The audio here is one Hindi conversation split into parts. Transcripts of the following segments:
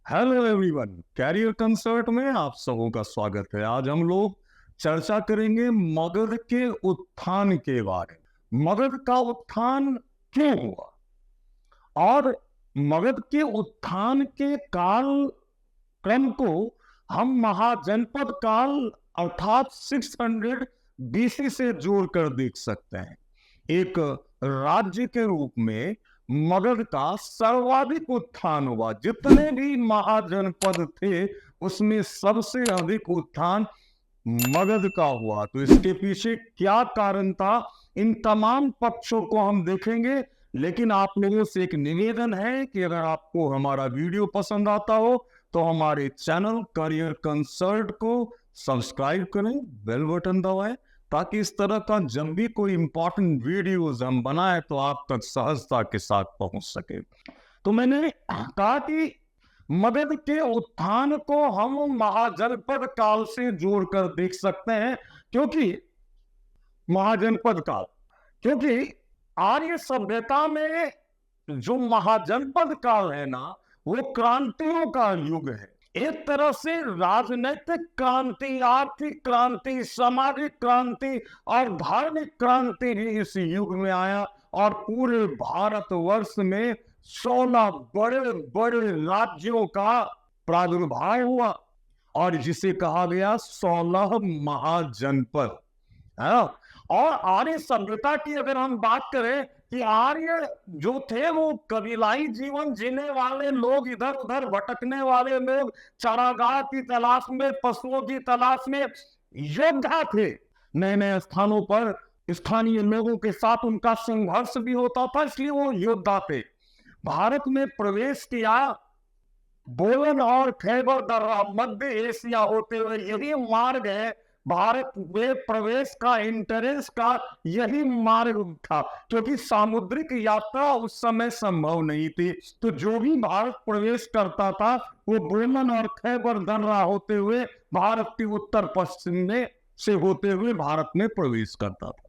हेलो एवरीवन, कैरियर कंसर्ट में आप सबों का स्वागत है। आज हम लोग चर्चा करेंगे मगध के उत्थान के बारे में। मगध का उत्थान क्यों हुआ और मगध के उत्थान के काल क्रम को हम महाजनपद काल अर्थात 600 बीसी से जोड़कर देख सकते हैं। एक राज्य के रूप में मगध का सर्वाधिक उत्थान हुआ। जितने भी महाजनपद थे उसमें सबसे अधिक उत्थान मगध का हुआ। तो इसके पीछे क्या कारण था, इन तमाम पक्षों को हम देखेंगे। लेकिन आप लोगों से एक निवेदन है कि अगर आपको हमारा वीडियो पसंद आता हो तो हमारे चैनल करियर कंसर्ट को सब्सक्राइब करें, बेल बटन दबाएं, ताकि इस तरह का जब भी कोई इंपॉर्टेंट वीडियोस हम बनाए तो आप तक सहजता के साथ पहुंच सके। तो मैंने कहा कि मगध के उत्थान को हम महाजनपद काल से जोड़कर देख सकते हैं, क्योंकि महाजनपद काल, क्योंकि आर्य सभ्यता में जो महाजनपद काल है ना, वो क्रांतियों का युग है। एक तरह से राजनीतिक क्रांति, आर्थिक क्रांति, सामाजिक क्रांति और धार्मिक क्रांति भी इस युग में आया और पूरे भारतवर्ष में 16 बड़े बड़े राज्यों का प्रादुर्भाव हुआ और जिसे कहा गया 16 महाजनपद है। और आर्य सभ्यता की अगर हम बात करें कि आर्य जो थे वो कबीलाई जीवन जीने वाले लोग, इधर उधर भटकने वाले लोग, चारागाह की तलाश में, पशुओं की तलाश में योद्धा थे। नए नए स्थानों पर स्थानीय लोगों के साथ उनका संघर्ष भी होता था, इसलिए वो योद्धा थे। भारत में प्रवेश किया बोलन और खैबर दर्रा, मध्य एशिया होते हुए यही मार्ग है। भारत में प्रवेश का, इंटरेस्ट का यही मार्ग था, क्योंकि सामुद्रिक यात्रा उस समय संभव नहीं थी। तो जो भी भारत प्रवेश करता था वो बोलन और खैबर दर्रा होते हुए भारत के उत्तर पश्चिम में से होते हुए भारत में प्रवेश करता था।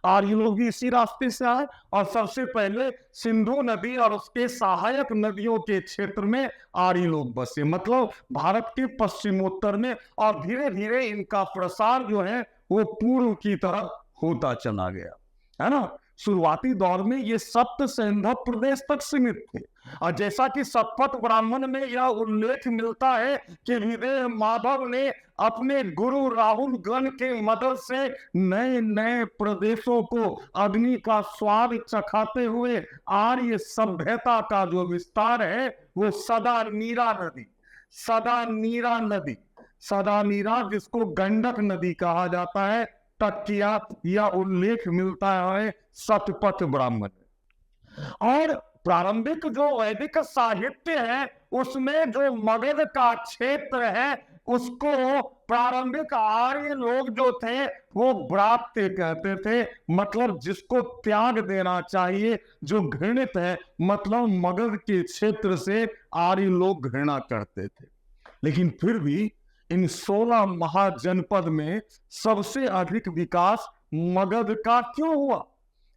आर्य लोग भी इसी रास्ते से आए और सबसे पहले सिंधु नदी और उसके सहायक नदियों के क्षेत्र में आर्य लोग बसे, मतलब भारत के पश्चिमोत्तर में। और धीरे धीरे इनका प्रसार जो है वो पूर्व की तरफ होता चला गया, है ना। शुरुआती दौर में ये सप्त सिंधु प्रदेश तक सीमित थे। और जैसा कि शतपथ ब्राह्मण में यह उल्लेख मिलता है कि विदेह माधव ने अपने गुरु राहुल गण के मदद से नए नए प्रदेशों को अग्नि का स्वाद चखाते हुए आर्य सभ्यता का जो विस्तार है वो सदा नीरा जिसको गंडक नदी कहा जाता है, तक किया। यह उल्लेख मिलता है शतपथ ब्राह्मण। और प्रारंभिक जो वैदिक साहित्य है उसमें जो मगध का क्षेत्र है उसको प्रारंभिक आर्य लोग जो थे वो ब्रात्य कहते थे, मतलब जिसको त्याग देना चाहिए, जो घृणित है। मतलब मगध के क्षेत्र से आर्य लोग घृणा करते थे। लेकिन फिर भी इन 16 महाजनपद में सबसे अधिक विकास मगध का क्यों हुआ,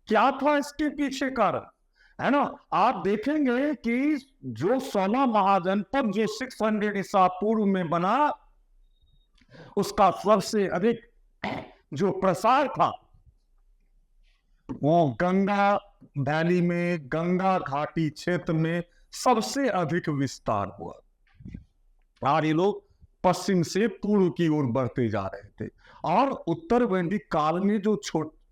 क्या था इसके पीछे कारण, है ना। आप देखेंगे कि जो 16 महाजनपद जो 600 ईसा पूर्व में बना, उसका सबसे अधिक जो प्रसार था वो गंगा वैली में, गंगा घाटी क्षेत्र में सबसे अधिक विस्तार हुआ। आर्य लोग पश्चिम से पूर्व की ओर बढ़ते जा रहे थे और उत्तर वैदिक काल में जो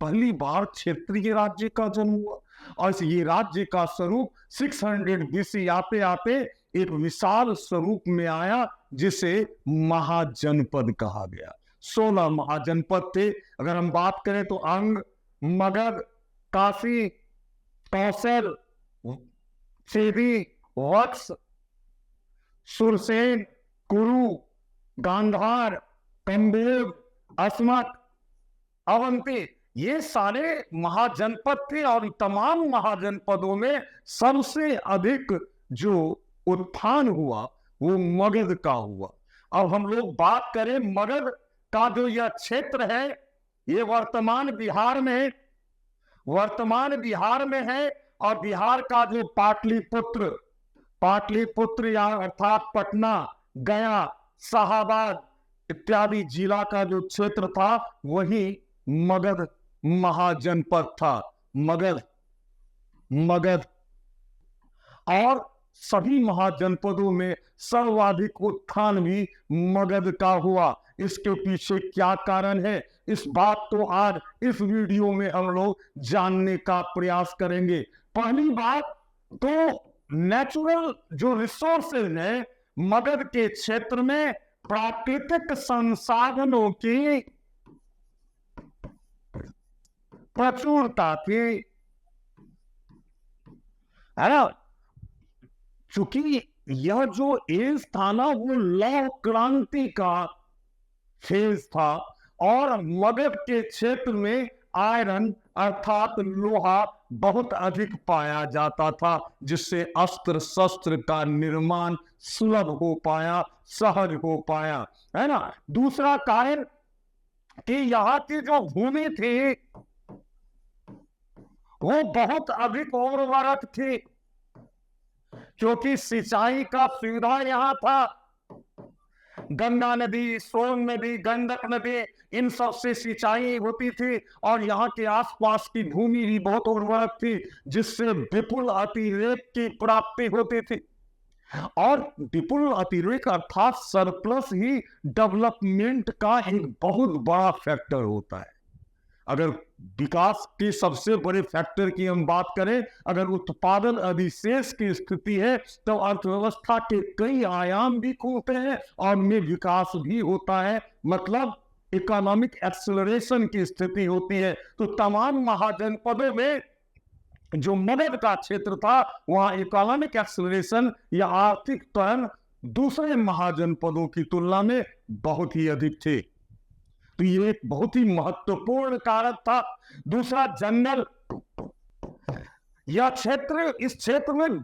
पहली बार क्षेत्रीय राज्य का जन्म हुआ और ये राज्य का स्वरूप 600 बीसी आते आते एक विशाल स्वरूप में आया जिसे महाजनपद कहा गया। 16 महाजनपद थे। अगर हम बात करें तो अंग, मगध, काशी, कौशल, सीधी, वत्स, सुरसेन, कुरु, गांधार, कंबोज, अस्मत, अवंती, ये सारे महाजनपद थे। और तमाम महाजनपदों में सबसे अधिक जो उत्थान हुआ वो मगध का हुआ। अब हम लोग बात करें मगध का जो यह क्षेत्र है, ये वर्तमान बिहार में है और बिहार का जो पाटलिपुत्र पाटलिपुत्र या अर्थात पटना, गया, शाहाबाद इत्यादि जिला का जो क्षेत्र था वही मगध महाजनपद था। मगध मगध और सभी महाजनपदों में सर्वाधिक उत्थान भी मगध का हुआ। इसके पीछे क्या कारण है, इस बात को आज इस वीडियो में हम लोग जानने का प्रयास करेंगे। पहली बात तो नेचुरल जो रिसोर्सेज है मगध के क्षेत्र में प्राकृतिक संसाधनों की प्रचुरता थी, है ना। चूंकि यह जो एज था ना वो लौह क्रांति का फेज था और मगध के क्षेत्र में आयरन अर्थात लोहा बहुत अधिक पाया जाता था, जिससे अस्त्र शस्त्र का निर्माण सुलभ हो पाया, सहज हो पाया, है ना। दूसरा कारण कि यहाँ की जो भूमि थी वो बहुत अधिक उर्वरक थी, क्योंकि सिंचाई का सुविधा यहाँ था। गंगा नदी, सोन नदी, गंडक नदी, इन सब से सिंचाई होती थी और यहाँ के आसपास की भूमि भी बहुत उर्वरक थी, जिससे विपुल अतिरेक की प्राप्ति होती थी। और विपुल अतिरेक अर्थात सरप्लस ही डेवलपमेंट का एक बहुत बड़ा फैक्टर होता है। अगर विकास के सबसे बड़े फैक्टर की हम बात करें, अगर उत्पादन अधिशेष की स्थिति है तो अर्थव्यवस्था के कई आयाम भी खुलते हैं और में विकास भी होता है, मतलब इकोनॉमिक एक्सेलरेशन की स्थिति होती है। तो तमाम महाजनपदों में जो मगध का क्षेत्र था वहां इकोनॉमिक एक्सेलरेशन या आर्थिक त्वरण दूसरे महाजनपदों की तुलना में बहुत ही अधिक थे। तो ये एक बहुत ही महत्वपूर्ण कारक था। दूसरा, जंगल। यह क्षेत्र, इस क्षेत्र में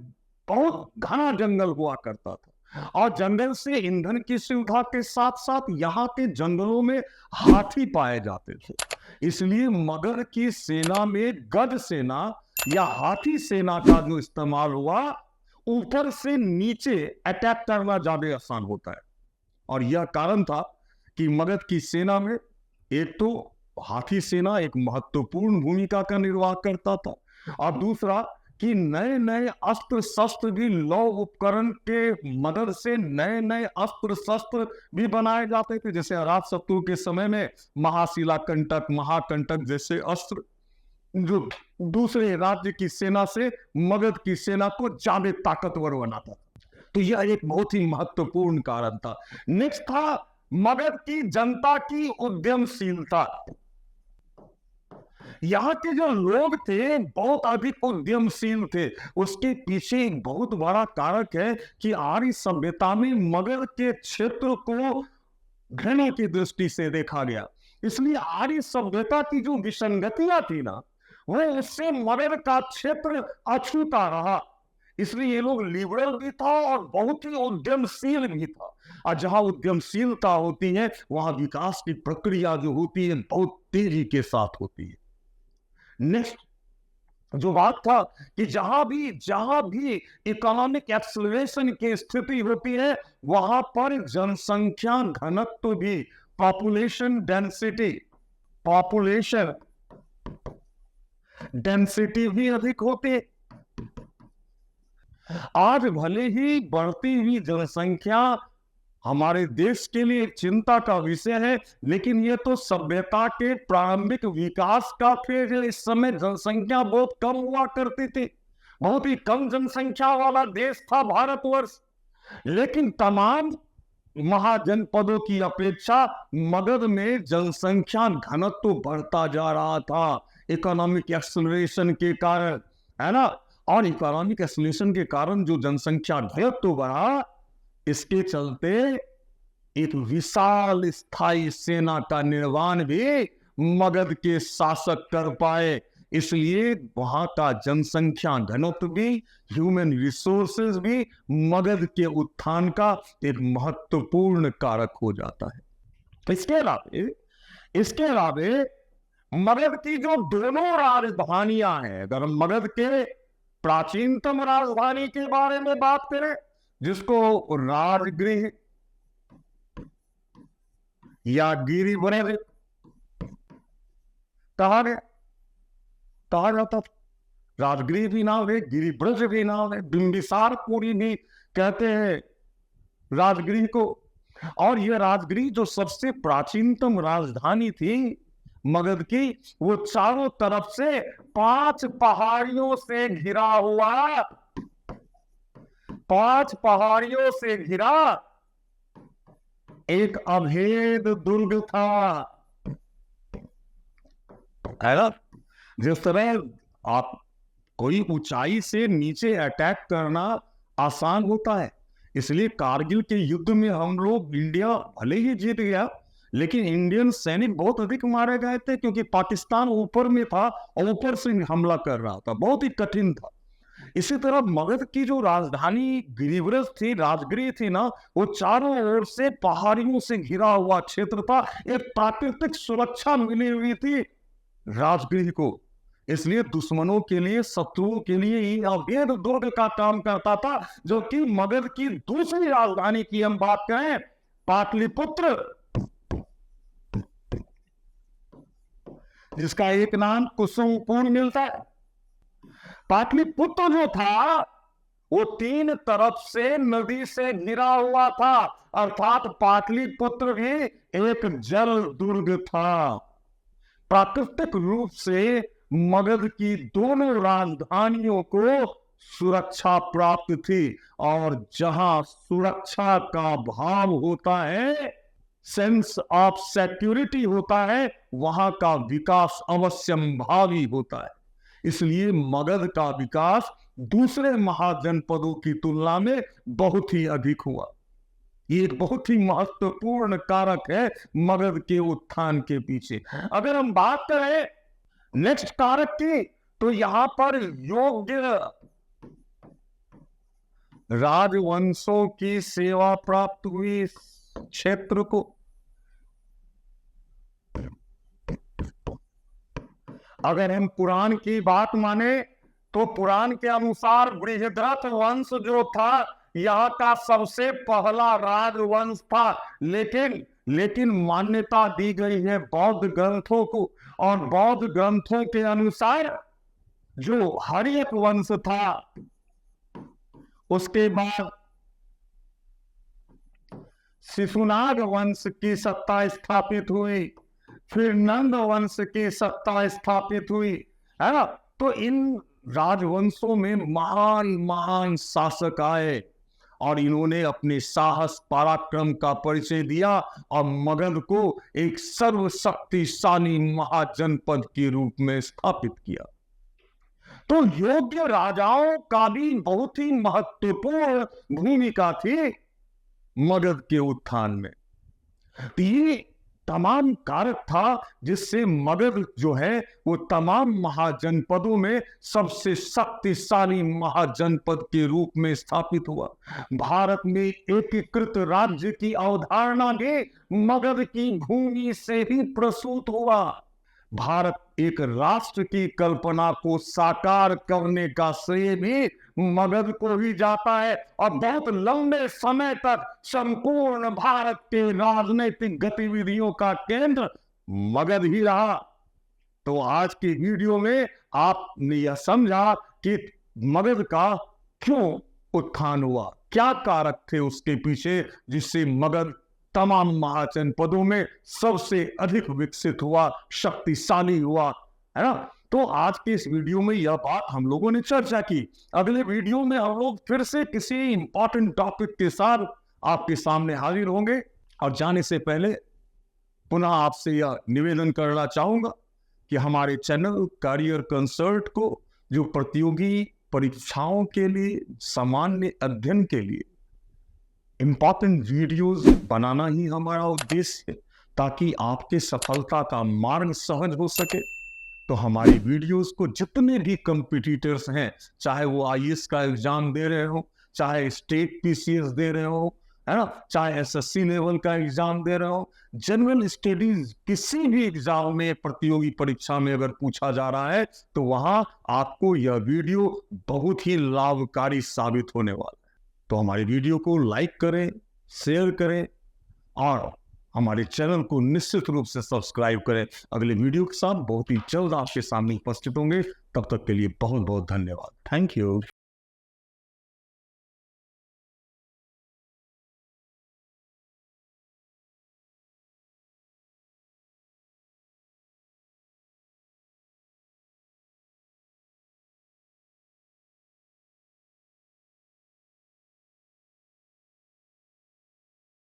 बहुत घना जंगल हुआ करता था और जंगल से ईंधन की सुविधा के साथ साथ यहाँ के जंगलों में हाथी पाए जाते थे। इसलिए मगध की सेना में गज सेना या हाथी सेना का जो इस्तेमाल हुआ, ऊपर से नीचे अटैक करना ज्यादा आसान होता है। और यह कारण था कि मगध की सेना में एक तो हाथी सेना एक महत्वपूर्ण भूमिका का निर्वाह करता था और दूसरा कि नए नए अस्त्र शस्त्र भी, लौह उपकरण के मदद से नए नए अस्त्र शस्त्र भी बनाए जाते थे। जैसे अजातशत्रु के समय में महाशिला कंटक, महाकंटक जैसे अस्त्र जो दूसरे राज्य की सेना से मगध की सेना को ज्यादा ताकतवर बनाता था। तो यह एक बहुत ही महत्वपूर्ण कारण था। नेक्स्ट था मगध की जनता की उद्यमशीलता। यहाँ के जो लोग थे बहुत अधिक उद्यमशील थे। उसके पीछे एक बहुत बड़ा कारक है कि आर्य सभ्यता में मगध के क्षेत्र को घृणा की दृष्टि से देखा गया। इसलिए आर्य सभ्यता की जो विसंगतियां थी ना, वो उससे मगध का क्षेत्र अछूता रहा। इसलिए ये लोग लिबरल भी था और बहुत ही उद्यमशील भी था। और जहां उद्यमशीलता होती है वहां विकास की प्रक्रिया जो होती है बहुत तेजी के साथ होती है। नेक्स्ट जो बात था कि जहां भी इकोनॉमिक एक्सेलरेशन की स्थिति होती है वहां पर जनसंख्या घनत्व भी, पॉपुलेशन डेंसिटी भी अधिक होती है। आज भले ही बढ़ती हुई जनसंख्या हमारे देश के लिए चिंता का विषय है, लेकिन यह तो सभ्यता के प्रारंभिक विकास का फेज है। इस समय जनसंख्या बहुत कम हुआ करती थी, बहुत ही कम जनसंख्या वाला देश था भारतवर्ष। लेकिन तमाम महाजनपदों की अपेक्षा मगध में जनसंख्या घनत्व बढ़ता जा रहा था इकोनॉमिक एक्सेलरेशन के कारण, है ना। और इकोनॉमिक एक्सेलरेशन के कारण जो जनसंख्या घनत्व बढ़ा, इसके चलते एक विशाल स्थायी सेना का निर्माण भी मगध के शासक कर पाए। इसलिए वहां का जनसंख्या घनत्व भी, ह्यूमन रिसोर्सेज भी मगध के उत्थान का एक महत्वपूर्ण कारक हो जाता है। इसके अलावा मगध की जो दोनों राजधानियां हैं, अगर मगध के प्राचीनतम राजधानी के बारे में बात करें, जिसको राजगृह या गिरिब्रज कहा जाता था। राजगृह भी नाम है, गिरिब्रज भी नाम है, बिंबिसारपुरी भी कहते हैं राजगृह को। और यह राजगृह जो सबसे प्राचीनतम राजधानी थी मगध की, वो चारों तरफ से 5 पहाड़ियों से घिरा हुआ, 5 पहाड़ियों से घिरा एक अभेद दुर्ग था, है ना। जिस तरह आप कोई ऊंचाई से नीचे अटैक करना आसान होता है, इसलिए कारगिल के युद्ध में हम लोग, इंडिया भले ही जीत गया, लेकिन इंडियन सैनिक बहुत अधिक मारे गए थे, क्योंकि पाकिस्तान ऊपर में था और ऊपर से हमला कर रहा था, बहुत ही कठिन था। इसी तरह मगध की जो राजधानी गिरिब्रज थी, राजगृह थी ना, वो चारों ओर से पहाड़ियों से घिरा हुआ क्षेत्र था। एक प्राकृतिक सुरक्षा मिली हुई थी राजगृह को, इसलिए दुश्मनों के लिए, शत्रुओं के लिए ये अभेद दुर्ग का काम करता था। जो कि मगध की दूसरी राजधानी की हम बात करें, पाटलिपुत्र, जिसका एक नाम कुसुमपुर मिलता है। पाटलिपुत्र जो था वो 3 तरफ से नदी से घिरा हुआ था, अर्थात पाटलिपुत्र भी एक जल दुर्ग था। प्राकृतिक रूप से मगध की दोनों राजधानियों को सुरक्षा प्राप्त थी, और जहां सुरक्षा का भाव होता है, सेंस ऑफ सिक्योरिटी होता है, वहां का विकास अवश्यंभावी होता है। इसलिए मगध का विकास दूसरे महाजनपदों की तुलना में बहुत ही अधिक हुआ। ये एक बहुत ही महत्वपूर्ण कारक है मगध के उत्थान के पीछे। अगर हम बात करें नेक्स्ट कारक की, तो यहां पर योग्य राजवंशों की सेवा प्राप्त हुई क्षेत्र को। अगर हम पुराण की बात माने तो पुराण के अनुसार बृहद्रथ वंश जो था यहाँ का सबसे पहला राजवंश था, लेकिन मान्यता दी गई है बौद्ध ग्रंथों को, और बौद्ध ग्रंथों के अनुसार जो हर्यक वंश था, उसके बाद शिशुनाग वंश की सत्ता स्थापित हुई, फिर नंद वंश की सत्ता स्थापित हुई, है ना। तो इन राजवंशों में महान महान शासक आए और इन्होंने अपने साहस पराक्रम का परिचय दिया और मगध को एक सर्वशक्तिशाली महाजनपद के रूप में स्थापित किया। तो योग्य राजाओं का भी बहुत ही महत्वपूर्ण भूमिका थी मगध के उत्थान में। ये तमाम कारक था जिससे मगध जो है वो तमाम महाजनपदों में सबसे शक्तिशाली महाजनपद के रूप में स्थापित हुआ। भारत में एकीकृत राज्य की अवधारणा भी मगध की भूमि से ही प्रसूत हुआ। भारत एक राष्ट्र की कल्पना को साकार करने का श्रेय भी मगध को ही जाता है, और बहुत लंबे समय तक संपूर्ण भारत के राजनीतिक गतिविधियों का केंद्र मगध ही रहा। तो आज की वीडियो में आपने यह समझा कि मगध का क्यों उत्थान हुआ, क्या कारक थे उसके पीछे जिससे मगध तमाम महाजनपदों में सबसे अधिक विकसित हुआ, शक्तिशाली हुआ, है ना। तो आज के इस वीडियो में यह बात हम लोगों ने चर्चा की। अगले वीडियो में हम लोग फिर से किसी इंपॉर्टेंट टॉपिक के साथ आपके सामने हाजिर होंगे। और जाने से पहले पुनः आपसे यह निवेदन करना चाहूंगा कि हमारे चैनल करियर कंसल्ट को, जो प्रतियोगी परीक्षाओं के लिए, सामान्य अध्ययन के लिए इंपॉर्टेंट वीडियोस बनाना ही हमारा उद्देश्य है, ताकि आपके सफलता का मार्ग सहज हो सके। तो हमारी वीडियोस को जितने भी कंपटीटर्स हैं, चाहे वो आईएएस का एग्जाम दे रहे हो, चाहे स्टेट पीसीएस दे रहे हो, है ना, चाहे एसएससी लेवल का एग्जाम दे रहे हो, जनरल स्टडीज किसी भी एग्जाम में, प्रतियोगी परीक्षा में अगर पूछा जा रहा है तो वहां आपको यह वीडियो बहुत ही लाभकारी साबित होने वाला है। तो हमारी वीडियो को लाइक करें, शेयर करें और हमारे चैनल को निश्चित रूप से सब्सक्राइब करें। अगले वीडियो के साथ बहुत ही जल्द आपके सामने उपस्थित होंगे। तब तक के लिए बहुत बहुत धन्यवाद। Thank you.